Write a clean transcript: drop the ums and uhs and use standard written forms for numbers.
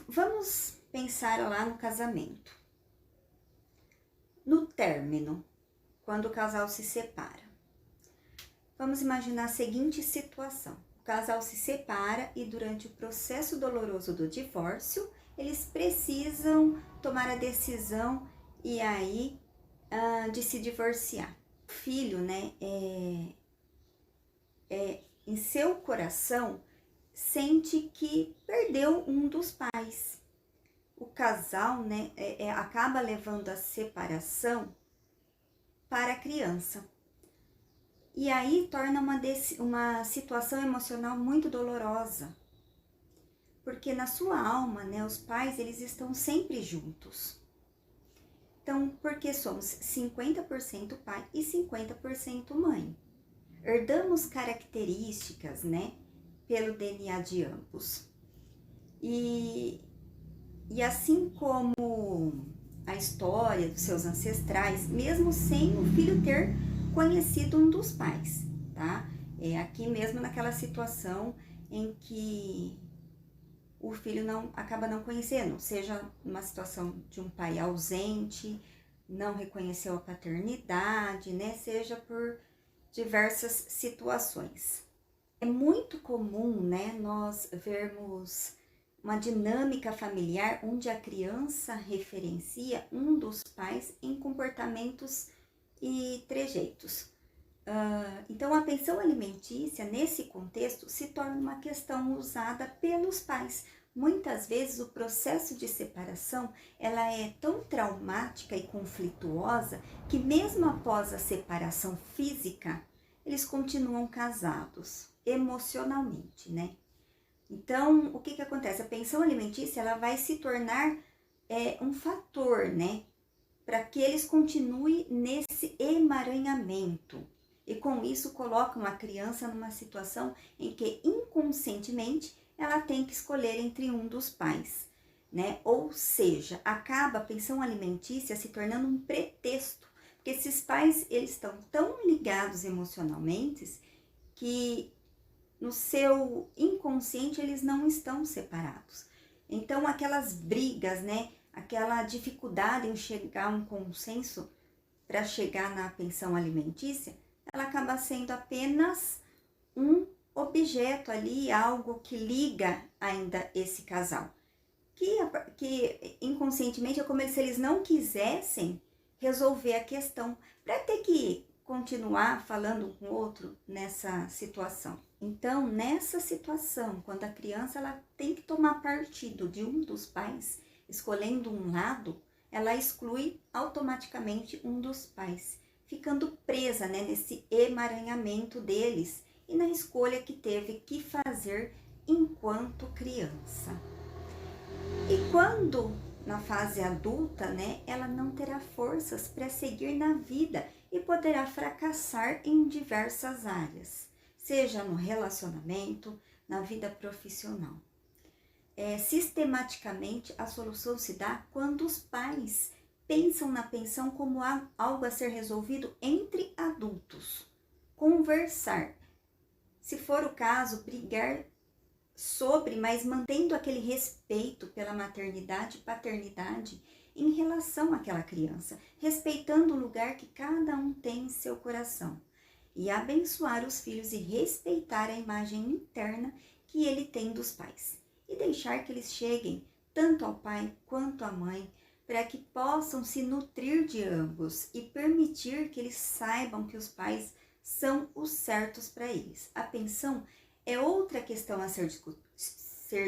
Vamos pensar lá no casamento. No término, quando o casal se separa. Vamos imaginar a seguinte situação. O casal se separa e durante o processo doloroso do divórcio, eles precisam tomar a decisão e aí de se divorciar. O filho, né, em seu coração, sente que perdeu um dos pais. O casal, né, acaba levando a separação para a criança. E aí torna uma situação emocional muito dolorosa. Porque na sua alma, né, os pais, eles estão sempre juntos. Então, porque somos 50% pai e 50% mãe. Herdamos características, né, pelo DNA de ambos. E assim como a história dos seus ancestrais, mesmo sem o filho ter conhecido um dos pais, tá? Aqui mesmo naquela situação em que o filho acaba não conhecendo, seja numa situação de um pai ausente, não reconheceu a paternidade, né? Seja por diversas situações. É muito comum, né, nós vermos uma dinâmica familiar onde a criança referencia um dos pais em comportamentos e trejeitos. Então, a pensão alimentícia, nesse contexto, se torna uma questão usada pelos pais. Muitas vezes, o processo de separação, ela é tão traumática e conflituosa que mesmo após a separação física, eles continuam casados emocionalmente, né? Então, o que acontece? A pensão alimentícia, ela vai se tornar um fator, né? Para que eles continuem nesse emaranhamento. E com isso colocam a criança numa situação em que inconscientemente ela tem que escolher entre um dos pais, né? Ou seja, acaba a pensão alimentícia se tornando um pretexto, porque esses pais, eles estão tão ligados emocionalmente que no seu inconsciente eles não estão separados. Então aquelas brigas, né? Aquela dificuldade em chegar a um consenso para chegar na pensão alimentícia, ela acaba sendo apenas um objeto ali, algo que liga ainda esse casal. Que inconscientemente é como se eles não quisessem resolver a questão, para ter que continuar falando com o outro nessa situação. Então, nessa situação, quando a criança ela tem que tomar partido de um dos pais, escolhendo um lado, ela exclui automaticamente um dos pais, ficando presa, né, nesse emaranhamento deles e na escolha que teve que fazer enquanto criança. E quando na fase adulta, né, ela não terá forças para seguir na vida e poderá fracassar em diversas áreas, seja no relacionamento, na vida profissional. Sistematicamente, a solução se dá quando os pais pensam na pensão como algo a ser resolvido entre adultos. Conversar, se for o caso, brigar sobre, mas mantendo aquele respeito pela maternidade e paternidade em relação àquela criança, respeitando o lugar que cada um tem em seu coração, e abençoar os filhos e respeitar a imagem interna que ele tem dos pais, e deixar que eles cheguem tanto ao pai quanto à mãe, para que possam se nutrir de ambos e permitir que eles saibam que os pais são os certos para eles. A pensão é outra questão a ser